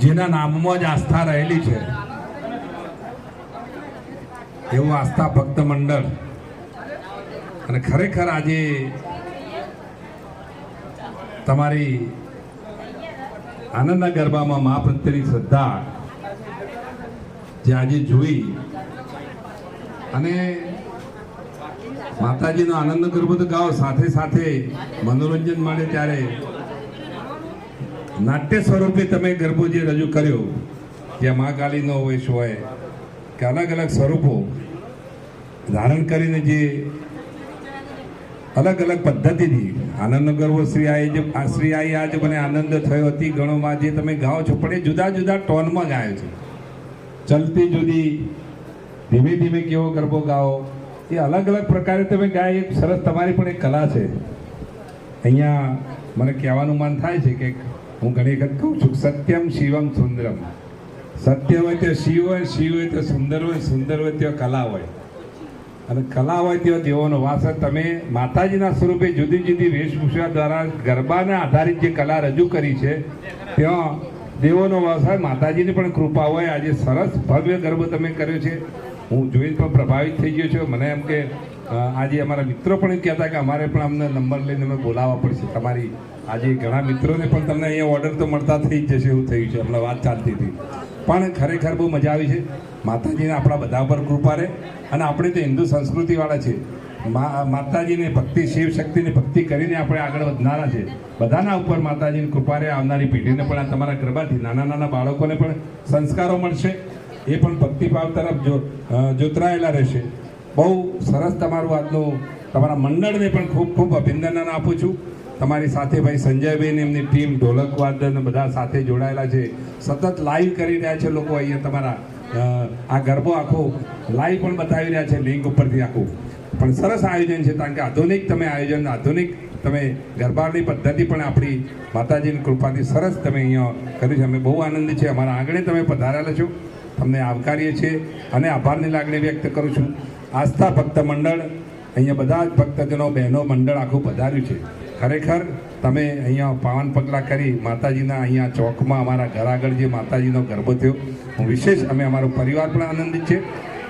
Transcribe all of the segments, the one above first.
જેના નામમાં જ આસ્થા રહેલી છે એવું આસ્થા ભક્ત મંડળ. અને ખરેખર આજે તમારી આનંદના ગરબામાં મા પ્રત્યેની શ્રદ્ધા જે આજે જોઈ અને માતાજીનો આનંદનો ગરબો તો ગાઓ, સાથે સાથે મનોરંજન મળે ત્યારે નાટ્ય સ્વરૂપે તમે ગરબો જે રજૂ કર્યો, જ્યાં મહાકાલીનો વેશ હોય કે અલગ અલગ સ્વરૂપો ધારણ કરીને જે અલગ અલગ પદ્ધતિથી આનંદનો ગરબો શ્રી આઈ આજ મને આનંદ થયો હતી ગણોમાં જે તમે ગાઓ છો, પણ એ જુદા જુદા ટોનમાં ગાયો છે. ચલતી જુદી, ધીમે ધીમે કેવો ગરબો ગાઓ, એ અલગ અલગ પ્રકારે તમે ગાય. એક સરસ તમારી પણ એક કલા છે. અહીંયા મને કહેવાનું મન થાય છે કે હું ઘણી વખત કહું છું, સત્યમ શિવમ સુંદરમ. સત્ય હોય તો શિવ હોય, શિવ હોય તો સુંદર હોય, સુંદર હોય તો કલા હોય, અને કલા હોય ત્યાં દેવોનો વાસ. તમે માતાજીના સ્વરૂપે જુદી જુદી વેશભૂષા દ્વારા ગરબાને આધારિત જે કલા રજૂ કરી છે ત્યાં દેવોનો વાસ હોય, માતાજીની પણ કૃપા હોય. આજે સરસ ભવ્ય ગરબો તમે કર્યો છે. હું જોઈને પણ પ્રભાવિત થઈ ગયો છું. મને એમ કે આજે અમારા મિત્રો પણ કહેતા કે અમારે પણ અમને નંબર લઈને અમે બોલાવવા પડશે. તમારી આજે ઘણા મિત્રોને પણ તમને અહીંયા ઓર્ડર તો મળતા થઈ જશે એવું થયું છે, હમણાં વાત ચાલતી હતી. પણ ખરેખર બહુ મજા આવી છે. માતાજીને આપણા બધા પર કૃપા રહે. અને આપણે તો હિન્દુ સંસ્કૃતિવાળા છે. માતાજીની ભક્તિ, શિવ શક્તિની ભક્તિ કરીને આપણે આગળ વધનારા છે. બધાના ઉપર માતાજીની કૃપા રહે. આવનારી પેઢીને પણ આ તમારા ગરબાથી નાના નાના બાળકોને પણ સંસ્કારો મળશે, એ પણ ભક્તિભાવ તરફ જોતરાયેલા રહેશે. બહુ સરસ તમારું આજનું. તમારા મંડળને પણ ખૂબ ખૂબ અભિનંદન આપું છું. તમારી સાથે ભાઈ સંજયભાઈ ને એમની ટીમ ઢોલક વાદન બધા સાથે જોડાયેલા છે. સતત લાઈવ કરી રહ્યા છે લોકો અહીંયા. તમારા આ ગરબો આખો લાઈવ પણ બતાવી રહ્યા છે લિંક ઉપરથી આખું. પણ સરસ આયોજન છે, કારણ કે આધુનિક તમે આયોજન, આધુનિક તમે ગરબાની પદ્ધતિ પણ આપણી માતાજીની કૃપાથી સરસ તમે અહીંયા કર્યું છે. અમે બહુ આનંદ છે. અમારા આંગણે તમે પધારેલા છો, તમને આવકારીએ છીએ અને આભારની લાગણી વ્યક્ત કરું છું. આસ્થા ભક્ત મંડળ, અહીંયા બધા જ ભક્તજનો બહેનો મંડળ આખું પધાર્યું છે. ખરેખર તમે અહીંયા પાવન પગલાં કરી માતાજીના અહીંયા ચોકમાં અમારા ઘર આગળ જે માતાજીનો ગરબો થયો, હું વિશેષ અમે અમારો પરિવાર પણ આનંદિત છે.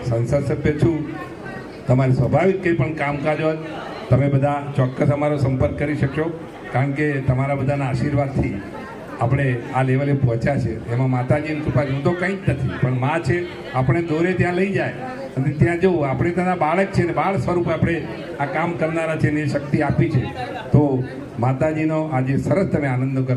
સંસદ સભ્ય છું. તમારે સ્વાભાવિક કંઈ પણ કામકાજ હોય તમે બધા ચોક્કસ અમારો સંપર્ક કરી શકશો, કારણ કે તમારા બધાના આશીર્વાદથી આપણે આ લેવલે પહોંચ્યા છે. એમાં માતાજીની કૃપા. હું તો કંઈ જ નથી, પણ મા છે, આપણે દોરે ત્યાં લઈ જાય અને ત્યાં જવું. આપણે તેના બાળક છે ને બાળ સ્વરૂપે આપણે આ કામ કરનારા છે ને એ શક્તિ આપી છે. તો માતાજીનો આજે સરસ તમે આનંદ કરો.